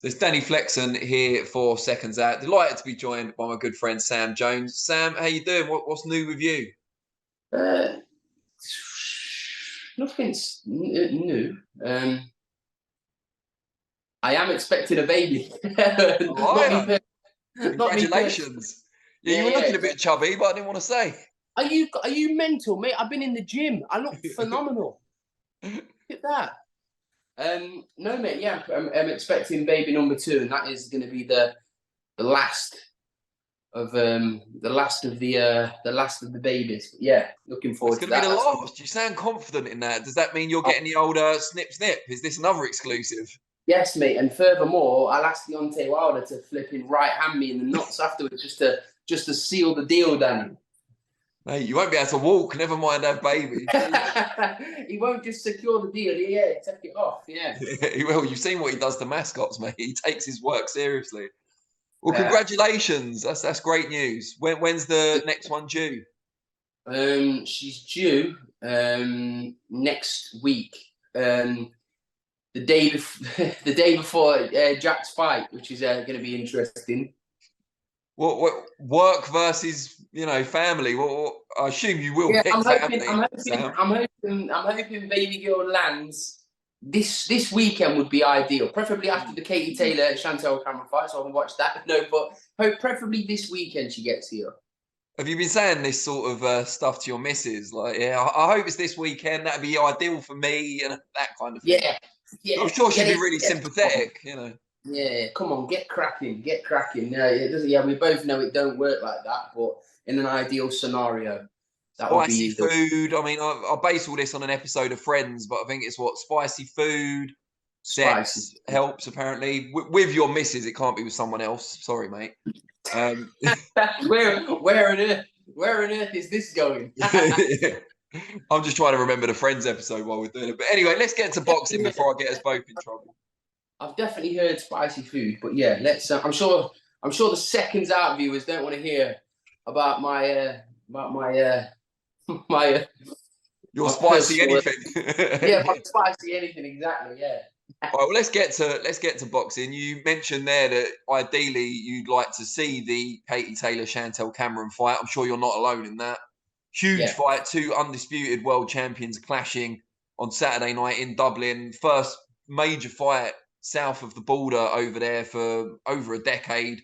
There's Danny Flexon here for Seconds Out. Delighted to be joined by my good friend Sam Jones. Sam, how you doing? What's new with you? Uh, Nothing's new. I am expecting a baby. Oh, Not me, yeah. not me personally. Congratulations. Yeah, you Yeah, were looking a yeah. bit chubby, but I didn't want to say. Are you mental, mate? I've been in the gym. I look phenomenal. Look at that. No, mate. Yeah, I'm expecting baby number two, and that is going to be the last of the babies. But yeah, looking It's forward to going to be that. the That's gonna be, last. You sound confident in that. Does that mean you're getting the old snip snip? Is this another exclusive? yes, mate. And furthermore, I'll ask Deontay Wilder to flipping right hand me in the nuts afterwards, just to seal the deal, Danny. Mate, you won't be able to walk, never mind have baby. He won't just secure the deal. Yeah, take it off. Yeah. Well, you've seen what he does to mascots, mate. He takes his work seriously. Well, Yeah. congratulations. That's great news. When's the next one due? She's due next week. The day before the day before Jack's fight, which is going to be interesting. What work versus family? What I assume you will Yeah, pick I'm hoping. family, I'm hoping. Sam. I'm hoping. I'm hoping baby girl lands this weekend would be ideal. Preferably after the Katie Taylor Chantelle Cameron fight, so I can watch that. No, but preferably this weekend she gets here. Have you been saying this sort of stuff to your missus? Like, yeah, I hope it's this weekend. That'd be ideal for me, and that kind of thing. Yeah, I'm yeah. sure she'd Get be it. really sympathetic. Yeah, come on, get cracking, get cracking. Yeah, it doesn't. Yeah, we both know it don't work like that. But in an ideal scenario, that would Spicy be the food. I mean, I base all this on an episode of Friends, but I think it's what spicy food, spicy. sex helps apparently. With your missus, it can't be with someone else. Sorry, mate. Where on earth is this going? I'm just trying to remember the Friends episode while we're doing it. But anyway, let's get into boxing before I get us both in trouble. I've definitely heard spicy food, but yeah, let's. I'm sure the Seconds Out viewers don't want to hear about my my Your my spicy personal. anything. Yeah, my spicy anything exactly. Yeah. All right, well, let's get to boxing. You mentioned there that ideally you'd like to see the Katie Taylor Chantelle Cameron fight. I'm sure you're not alone in that. Huge Yeah. fight, two undisputed world champions clashing on Saturday night in Dublin. First major fight south of the border over there for over a decade.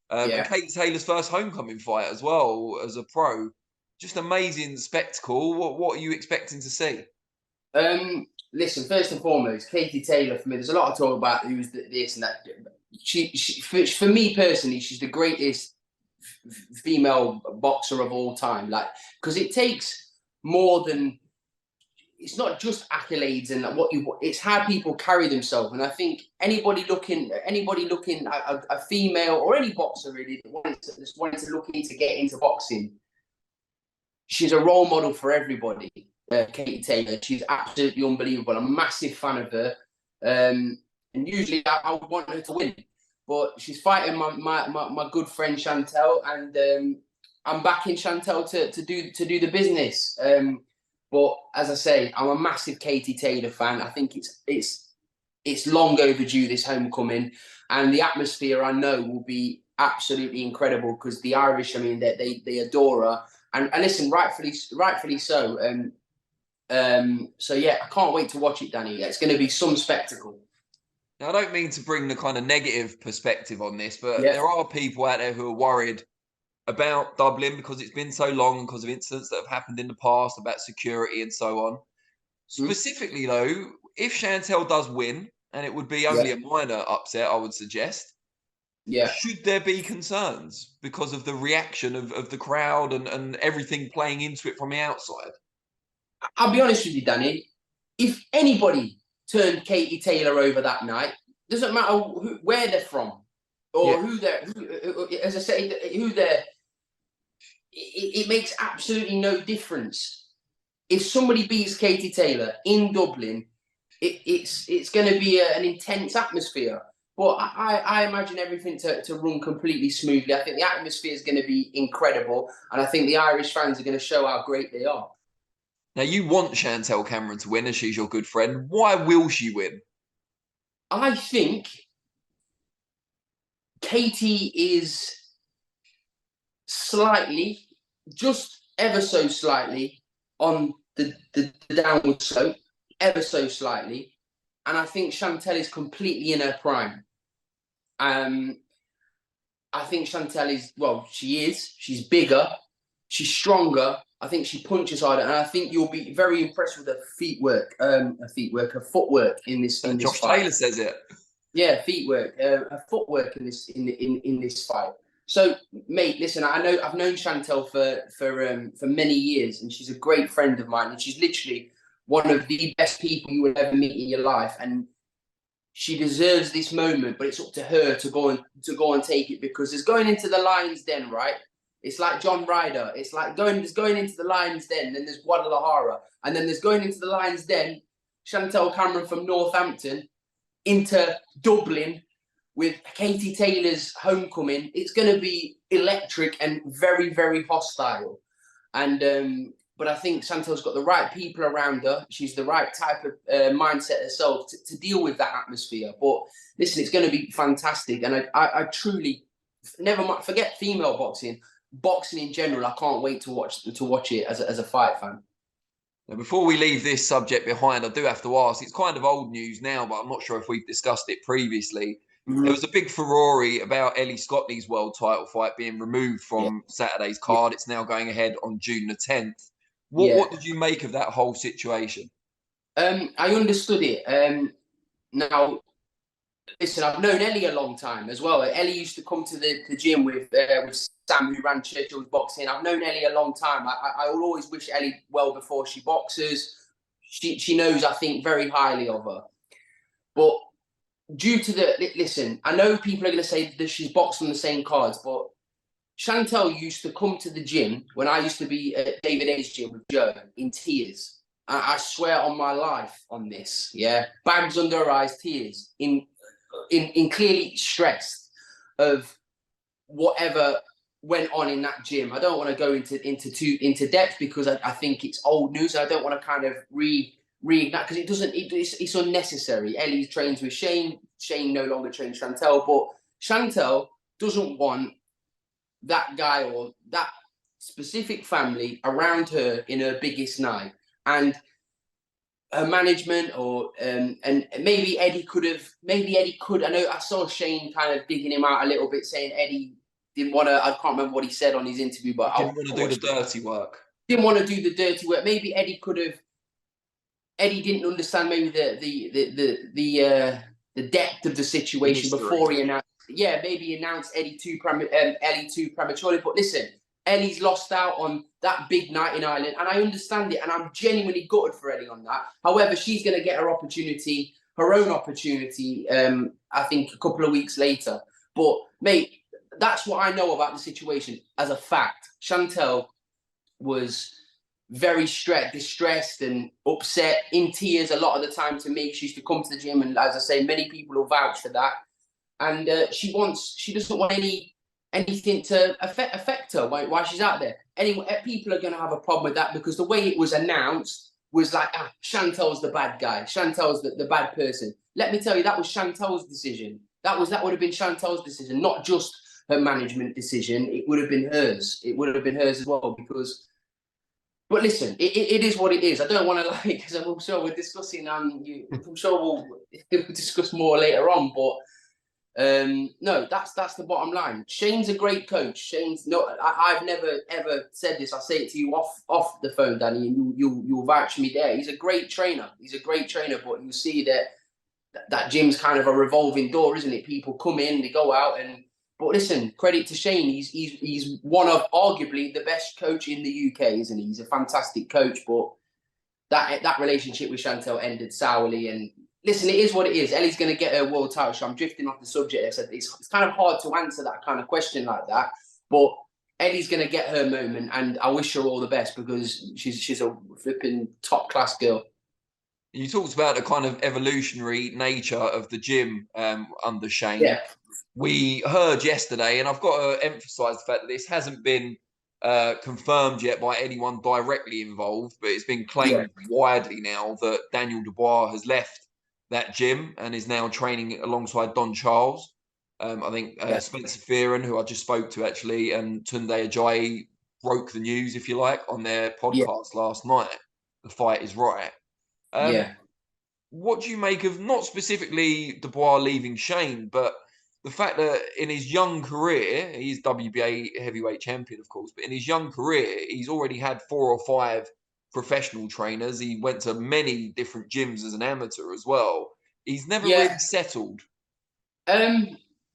And Yeah. Katie Taylor's first homecoming fight as well as a pro. Just amazing spectacle. What are you expecting to see? Listen, first and foremost, Katie Taylor, for me, there's a lot of talk about who's this and that. She for me personally, she's the greatest female boxer of all time. Like, because it takes more than, it's not just accolades and it's how people carry themselves. And I think anybody looking at a female or any boxer really that just wanting to look into get into boxing, she's a role model for everybody. Katie Taylor, she's absolutely unbelievable. I'm a massive fan of her, and usually I would want her to win, but she's fighting my good friend Chantelle, and I'm backing Chantelle to do the business. But as I say, I'm a massive Katie Taylor fan. I think it's long overdue, this homecoming, and the atmosphere I know will be absolutely incredible because the Irish, I mean, they adore her, and listen, rightfully so. So yeah, I can't wait to watch it, Danny. It's going to be some spectacle. Now, I don't mean to bring the kind of negative perspective on this, but Yeah. there are people out there who are worried about Dublin because it's been so long, because of incidents that have happened in the past about security and so on. Specifically, though, if Chantelle does win, and it would be only a minor upset, I would suggest, should there be concerns because of the reaction of the crowd and everything playing into it from the outside? I'll be honest with you, Danny. If anybody turned Katie Taylor over that night, doesn't matter where they're from or who they're, as I say, who they're. It makes absolutely no difference. If somebody beats Katie Taylor in Dublin, it's going to be an intense atmosphere. But I imagine everything to run completely smoothly. I think the atmosphere is going to be incredible, and I think the Irish fans are going to show how great they are. Now, you want Chantelle Cameron to win, as she's your good friend. Why will she win? I think Katie is slightly, just ever so slightly, on the downward slope, ever so slightly. And I think Chantelle is completely in her prime. I think Chantelle is, well, she's bigger, she's stronger. I think she punches harder, and I think you'll be very impressed with her her footwork in this Josh fight. Taylor says it. Yeah, her footwork in this fight. So, mate, listen, I've known Chantelle for many years, and she's a great friend of mine, and she's literally one of the best people you will ever meet in your life. And she deserves this moment, but it's up to her to go and take it, because there's going into the Lions Den, right? It's like John Ryder. It's like going into the Lions Den, then there's Guadalajara, and then there's going into the Lions Den, Chantelle Cameron from Northampton, into Dublin with Katie Taylor's homecoming. It's going to be electric and very, very hostile. And but I think Chantelle's got the right people around her. She's the right type of mindset herself to deal with that atmosphere. But listen, it's going to be fantastic. And I truly, never mind, forget female boxing. Boxing in general, I can't wait to watch it as a fight fan. Now, before we leave this subject behind, I do have to ask, it's kind of old news now, but I'm not sure if we've discussed it previously. Mm-hmm. There was a big furore about Ellie Scottney's world title fight being removed from Saturday's card. It's now going ahead on June the 10th. What did you make of that whole situation? I understood it. Now, listen, I've known Ellie a long time as well. Ellie used to come to the gym with Sam, who ran Churchill's Boxing. I've known Ellie a long time. I will always wish Ellie well before she boxes. She knows, I think, very highly of her. But due to listen, I know people are going to say that she's boxed on the same cards, but Chantelle used to come to the gym when I used to be at David A's gym with Joe in tears. I swear on my life on this, yeah. Bags under her eyes, tears, in clearly stressed of whatever went on in that gym. I don't want to go into depth, because I think it's old news. I don't want to kind of reignite, because it's unnecessary. Ellie trains with Shane. Shane no longer trains Chantelle, but Chantelle doesn't want that guy or that specific family around her in her biggest night. And her management, or and maybe Eddie could. I know I saw Shane kind of digging him out a little bit, saying Eddie didn't want to. I can't remember what he said on his interview, but didn't want to do the dirty work. Didn't want to do the dirty work. Maybe Eddie could have. Eddie didn't understand maybe the depth of the situation before he announced. Yeah, maybe he announced Ellie too prematurely. But listen, Ellie's lost out on that big night in Ireland, and I understand it, and I'm genuinely gutted for Ellie on that. However, she's going to get her own opportunity, I think a couple of weeks later. But, mate, that's what I know about the situation as a fact. Chantelle was very distressed and upset, in tears a lot of the time to me. She used to come to the gym, and as I say, many people will vouch for that. And she doesn't want anything to affect her while she's out there. Anyway, people are going to have a problem with that, because the way it was announced was like, Chantelle's the bad guy. Chantelle's the bad person. Let me tell you, that was Chantelle's decision. That would have been Chantelle's decision, not just her management decision. It would have been hers. It would have been hers as well, because... But listen, it is what it is. I don't want to because I'm sure we're discussing, I'm sure we'll discuss more later on, but... no, that's the bottom line. Shane's a great coach. I've never ever said this. I say it to you off the phone, Danny, and you'll vouch for me there. He's a great trainer. But you see that gym's kind of a revolving door, isn't it? People come in, they go out, but listen, credit to Shane. He's one of arguably the best coach in the UK, isn't he? He's a fantastic coach, but that relationship with Chantelle ended sourly. And listen, it is what it is. Ellie's going to get her world title. So I'm drifting off the subject. It's kind of hard to answer that kind of question like that. But Ellie's going to get her moment, and I wish her all the best, because she's a flipping top-class girl. You talked about the kind of evolutionary nature of the gym under Shane. Yeah. We heard yesterday, and I've got to emphasise the fact that this hasn't been confirmed yet by anyone directly involved, but it's been claimed widely now that Daniel Dubois has left that gym and is now training alongside Don Charles. I think Spencer Fearon, who I just spoke to actually, and Tunde Ajayi broke the news, if you like, on their podcast last night. The fight is right. What do you make of, not specifically Dubois leaving Shane, but the fact that in his young career, he's WBA heavyweight champion, of course, but in his young career, he's already had 4 or 5 professional trainers. He went to many different gyms as an amateur as well. He's never really settled.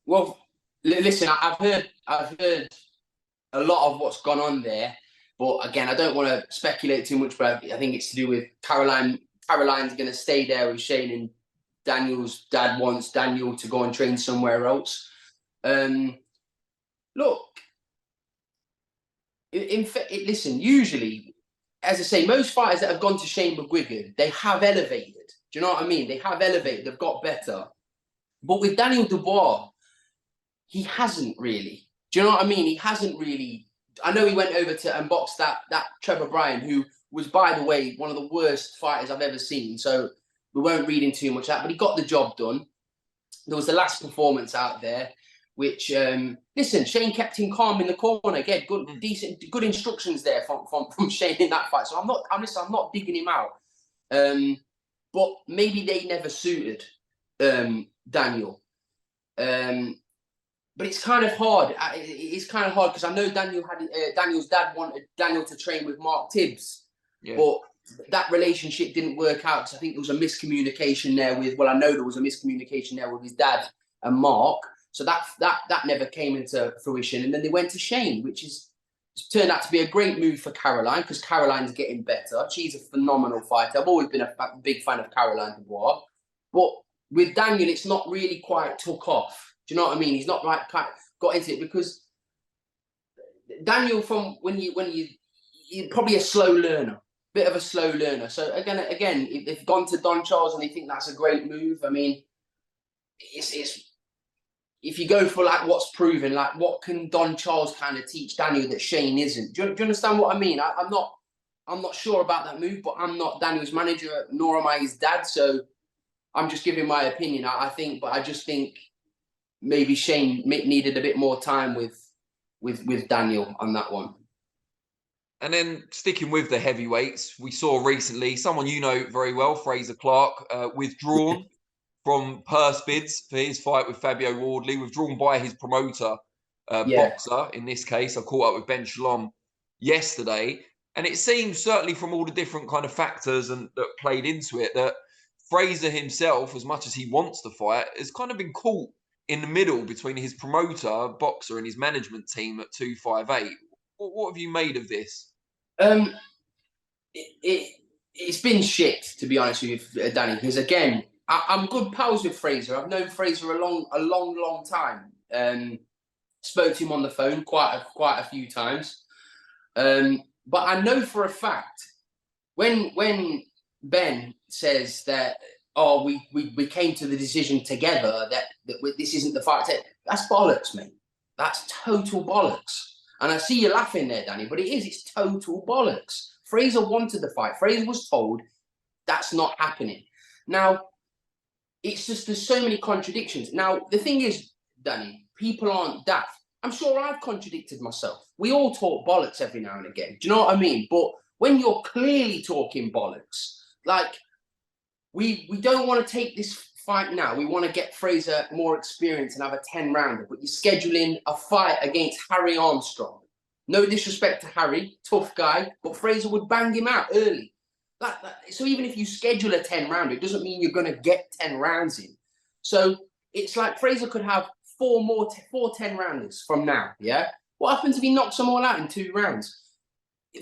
Well, listen, I've heard a lot of what's gone on there, but again, I don't want to speculate too much. But I think it's to do with Caroline. Caroline's going to stay there with Shane, and Daniel's dad wants Daniel to go and train somewhere else. Look, listen, usually, as I say, most fighters that have gone to Shane McGregor, they have elevated. Do you know what I mean? They have elevated. They've got better. But with Daniel Dubois, he hasn't really. Do you know what I mean? He hasn't really. I know he went over to and boxed that Trevor Bryan, who was, by the way, one of the worst fighters I've ever seen. So we won't read into too much of that, but he got the job done. There was the last performance out there, which, listen, Shane kept him calm in the corner. Again, good instructions there from Shane in that fight. So I'm not digging him out. But maybe they never suited Daniel. But it's kind of hard. It's kind of hard because I know Daniel's dad wanted Daniel to train with Mark Tibbs. But that relationship didn't work out because I think there was a miscommunication there I know there was a miscommunication there with his dad and Mark. So that never came into fruition. And then they went to Shane, which is turned out to be a great move for Caroline because Caroline's getting better. She's a phenomenal fighter. I've always been a big fan of Caroline Dubois. But with Daniel, it's not really quite took off. Do you know what I mean? He's not like got into it because Daniel, from when you're probably a slow learner. Bit of a slow learner. So again, if they've gone to Don Charles and they think that's a great move, I mean, it's if you go for like what's proven, like what can Don Charles kind of teach Daniel that Shane isn't? Do you understand what I mean? I'm not sure about that move, but I'm not Daniel's manager, nor am I his dad. So I'm just giving my opinion. I just think maybe Shane needed a bit more time with Daniel on that one. And then sticking with the heavyweights, we saw recently someone you know very well, Frazer Clarke, withdrawn from purse bids for his fight with Fabio Wardley, withdrawn by his promoter, boxer. In this case, I caught up with Ben Shalom yesterday, and it seems certainly from all the different kind of factors and that played into it that Frazer himself, as much as he wants to fight, has kind of been caught in the middle between his promoter, boxer, and his management team at 258. What have you made of this? It's been shit, to be honest with you, Danny. Because again, I'm good pals with Frazer. I've known Frazer a long time. Spoke to him on the phone quite a few times. But I know for a fact when Ben says that, we came to the decision together that this isn't the fight. That's bollocks, mate. That's total bollocks. And I see you laughing there, Danny, but it's total bollocks. Frazer wanted the fight. Frazer was told that's not happening. Now, it's just there's so many contradictions. Now, the thing is, Danny, people aren't daft. I'm sure I've contradicted myself. We all talk bollocks every now and again. Do you know what I mean? But when you're clearly talking bollocks, like we don't want to take this fight now. We want to get Frazer more experience and have a 10-rounder, but you're scheduling a fight against Harry Armstrong. No disrespect to Harry, tough guy, but Frazer would bang him out early. So even if you schedule a 10-rounder, it doesn't mean you're going to get 10 rounds in. So it's like Frazer could have four 10-rounders from now, yeah? What happens if he knocks them all out in 2 rounds?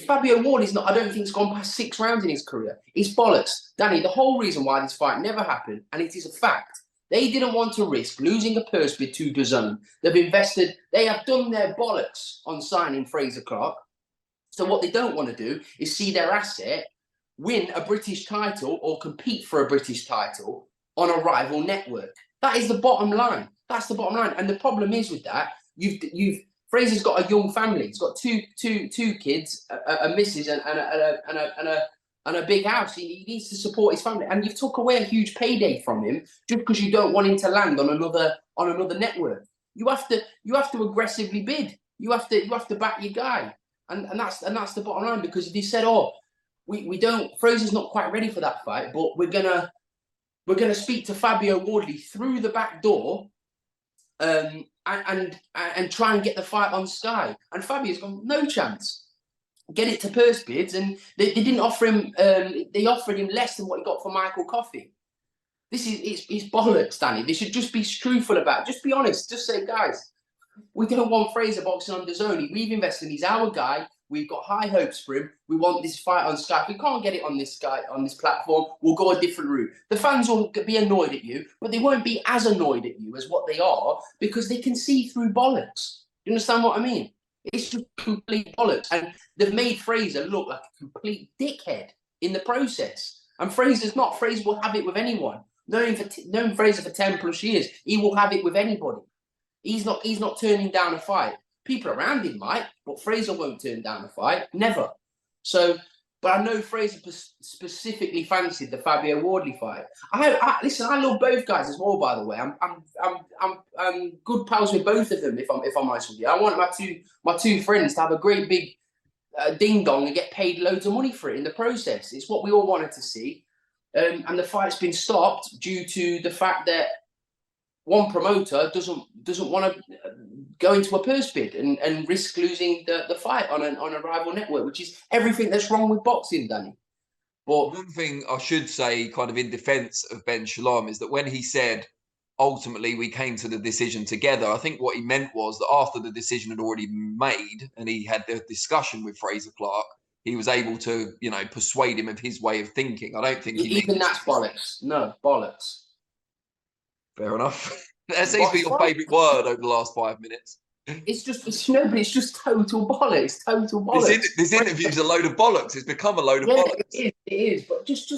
Fabio Wardley's I don't think he's gone past 6 rounds in his career. It's bollocks. Danny, the whole reason why this fight never happened, and it is a fact, they didn't want to risk losing a purse bid to DAZN. They have done their bollocks on signing Frazer Clarke. So what they don't want to do is see their asset win a British title or compete for a British title on a rival network. That is the bottom line. That's the bottom line. And the problem is with that, Frazer's got a young family. He's got two kids, a missus, and a big house. He needs to support his family, and you've took away a huge payday from him just because you don't want him to land on another network. You have to aggressively bid. You have to back your guy, and that's the bottom line. Because if he said, "Oh, we don't," Fraser's not quite ready for that fight, but we're gonna speak to Fabio Wardley through the back door, and try and get the fight on Sky. And Fabio's gone, no chance. Get it to purse bids, and they didn't offer him. They offered him less than what he got for Michael Coffey. This is it's bollocks, Danny. They should just be truthful about it. Just be honest. Just say, guys, we don't want Fraser boxing on DAZN. We've invested. He's our guy. We've got high hopes for him. We want this fight on Sky. If we can't get it on this platform, we'll go a different route. The fans will be annoyed at you, but they won't be as annoyed at you as what they are, because they can see through bollocks. You understand what I mean? It's just complete bollocks. And they've made Fraser look like a complete dickhead in the process. And Fraser's not. Fraser will have it with anyone. Knowing Fraser for 10 plus years, he will have it with anybody. He's not turning down a fight. People around him might, but Fraser won't turn down a fight. Never. So, but I know Fraser specifically fancied the Fabio Wardley fight. Listen, I love both guys as well, by the way. I'm good pals with both of them, if I'm honest with you. I want my two friends to have a great big ding dong and get paid loads of money for it in the process. It's what we all wanted to see. And the fight's been stopped due to the fact that one promoter doesn't want to go into a purse bid and risk losing the fight on a rival network, which is everything that's wrong with boxing, Danny. But one thing I should say, kind of in defence of Ben Shalom, is that when he said ultimately we came to the decision together, I think what he meant was that after the decision had already been made and he had the discussion with Frazer Clarke, he was able to, persuade him of his way of thinking. I don't think even that's bollocks. No, bollocks. Fair enough. That seems to be your favourite word over the last 5 minutes. It's just total bollocks. Total bollocks. This interview's a load of bollocks. It's become a load of bollocks. It is. But just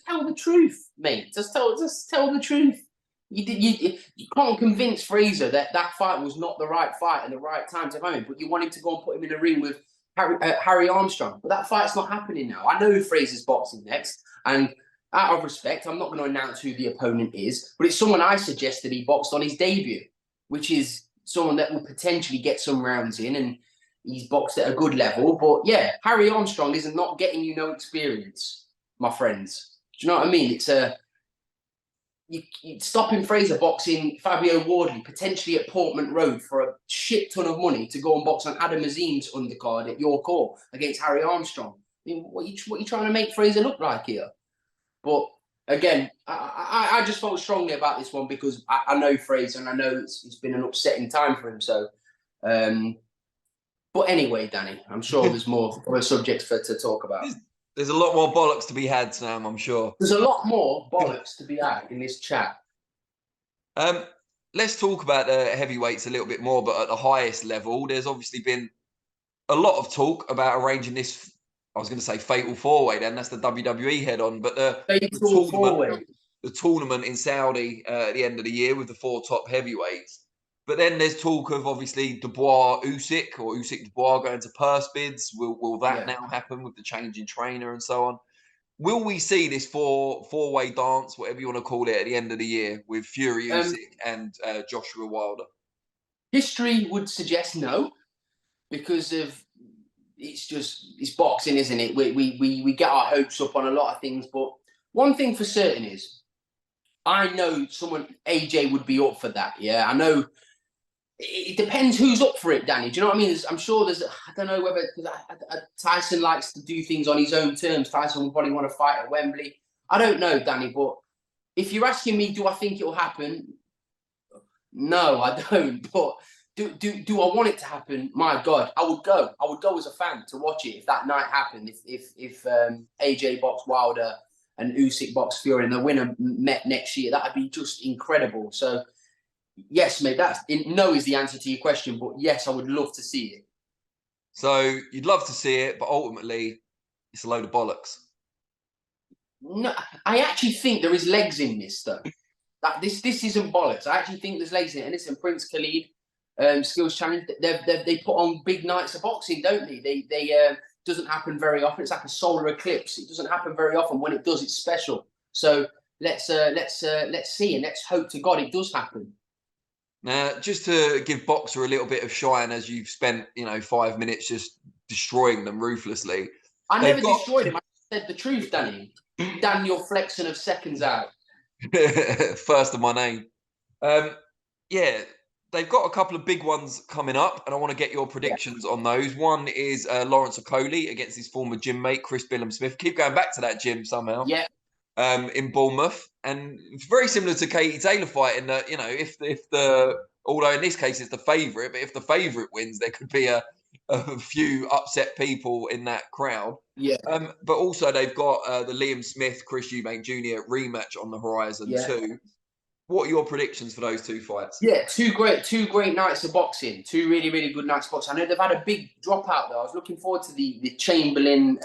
tell the truth, mate. Just tell the truth. You can't convince Fraser that fight was not the right fight and the right time to have him. But you want him to go and put him in a ring with Harry Armstrong. But that fight's not happening now. I know Fraser's boxing next, and out of respect, I'm not going to announce who the opponent is, but it's someone I suggested he boxed on his debut, which is someone that will potentially get some rounds in, and he's boxed at a good level. But yeah, Harry Armstrong is not getting you no experience, my friends. Do you know what I mean? It's you stopping Fraser boxing Fabio Wardley potentially at Portman Road for a shit ton of money to go and box on Adam Azim's undercard at York Hall against Harry Armstrong. I mean, what are you trying to make Fraser look like here? But again, I just felt strongly about this one because I know Fraser and I know it's been an upsetting time for him. So, but anyway, Danny, I'm sure there's more subjects to talk about. There's a lot more bollocks to be had, Sam, I'm sure. There's a lot more bollocks to be had in this chat. Let's talk about the heavyweights a little bit more, but at the highest level, there's obviously been a lot of talk about arranging this, I was going to say fatal four-way then, that's the WWE head-on, but the tournament in Saudi at the end of the year with the 4 top heavyweights. But then there's talk of obviously Dubois Usyk or Usyk Dubois going to purse bids. Will that now happen with the change in trainer and so on? Will we see this four-way dance, whatever you want to call it, at the end of the year with Fury Usyk and Joshua Wilder? History would suggest no, because of it's boxing, isn't it? We get our hopes up on a lot of things, but one thing for certain is I know AJ would be up for that. Yeah, I know. It depends who's up for it, Danny. Do you know what I mean? I'm sure I don't know whether Tyson likes to do things on his own terms. Tyson will probably want to fight at Wembley. I don't know, Danny, but if you're asking me, do I think it will happen? No, I don't. But do I want it to happen? My God, I would go. I would go as a fan to watch it if that night happened. If AJ boxed Wilder and Usyk boxed Fury and the winner met next year, that'd be just incredible. So. Yes, mate, no is the answer to your question, but yes, I would love to see it. So you'd love to see it, but ultimately it's a load of bollocks. No, I actually think there is legs in this, though. This isn't bollocks. I actually think there's legs in it. And listen, Prince Khalid, Skills Challenge, they put on big nights of boxing, don't they? They doesn't happen very often. It's like a solar eclipse. It doesn't happen very often. When it does, it's special. So let's see, and let's hope to God it does happen. Now, just to give Boxer a little bit of shine, as you've spent, 5 minutes just destroying them ruthlessly. I never destroyed him. I said the truth, Danny. Daniel Flexen of Seconds Out. First of my name. Yeah, they've got a couple of big ones coming up, and I want to get your predictions on those. One is Lawrence Okoli against his former gym mate, Chris Billam-Smith. Keep going back to that gym somehow. Yeah. In Bournemouth. And it's very similar to Katie Taylor fight in that, although in this case it's the favourite, but if the favourite wins, there could be a few upset people in that crowd. Yeah. But also they've got the Liam Smith, Chris Eubank Jr. rematch on the horizon too. What are your predictions for those two fights? Yeah, two great nights of boxing. Two really, really good nights of boxing. I know they've had a big dropout though. I was looking forward to the Chamberlain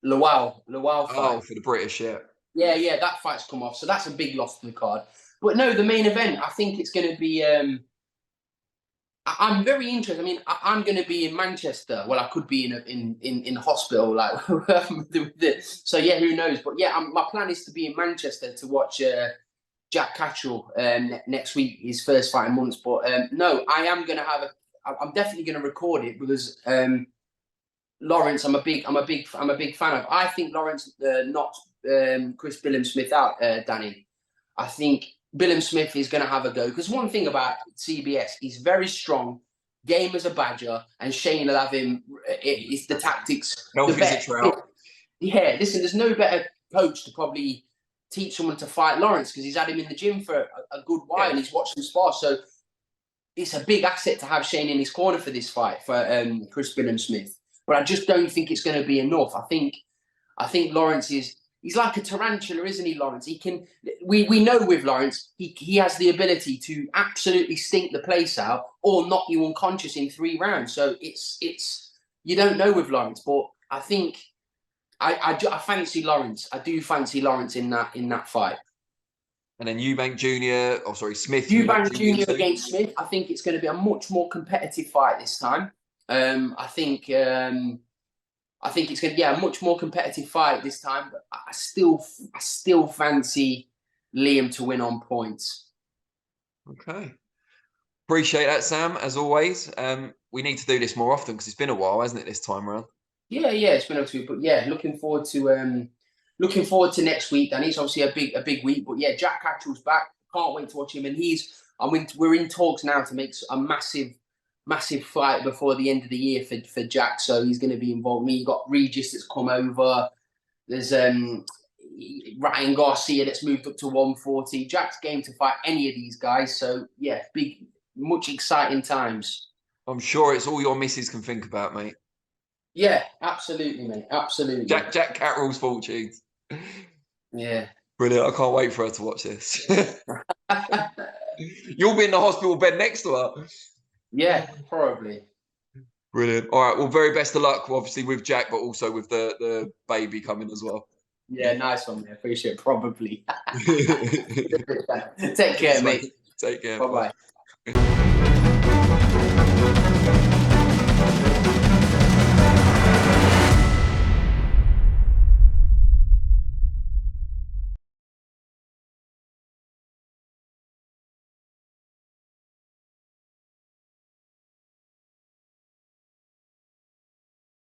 Lawal fight. Oh, for the British, yeah. Yeah, that fight's come off. So that's a big loss to the card. But no, the main event, I think it's going to be... I'm very interested. I mean, I'm going to be in Manchester. Well, I could be in hospital. So, yeah, who knows? But, yeah, my plan is to be in Manchester to watch Jack Catterall next week, his first fight in months. But, no, I am going to have I'm definitely going to record it because... Lawrence, I'm a big fan of. I think Lawrence knocked Chris Billam-Smith out, Danny. I think Billam-Smith is going to have a go because one thing about CBS, he's very strong, game as a badger, and Shane will have him. It's the tactics. Healthy as a trout. Yeah, listen, there's no better coach to probably teach someone to fight Lawrence because he's had him in the gym for a good while and he's watched him spar. So it's a big asset to have Shane in his corner for this fight for Chris Billam-Smith. But I just don't think it's going to be enough. I think Lawrence he's like a tarantula, isn't he, Lawrence? He can. We know with Lawrence, he has the ability to absolutely stink the place out or knock you unconscious in 3 rounds. So it's you don't know with Lawrence, but I think I fancy Lawrence. I do fancy Lawrence in that fight. And then Eubank Jr. Smith. Eubank Jr. against Smith. I think it's going to be a much more competitive fight this time. I think it's going to be a much more competitive fight this time, but I still fancy Liam to win on points. Okay. Appreciate that, Sam, as always. We need to do this more often because it's been a while, hasn't it, this time around? Yeah, it's been a few, but yeah, looking forward to next week. And it's obviously a big week, but yeah, Jack Catterall's back. Can't wait to watch him. And we're in talks now to make a massive fight before the end of the year for Jack, so he's going to be involved. You got Regis that's come over. There's Ryan Garcia that's moved up to 140. Jack's game to fight any of these guys. So yeah, much exciting times. I'm sure it's all your missus can think about, mate. Yeah, absolutely, mate. Absolutely. Jack Catterall's fortunes. Yeah. Brilliant. I can't wait for her to watch this. You'll be in the hospital bed next to her. Yeah, probably. Brilliant. All right. Well, very best of luck, obviously, with Jack, but also with the baby coming as well. Yeah, nice one, mate. Appreciate it. Probably. Take care, mate. Take care. Bye-bye.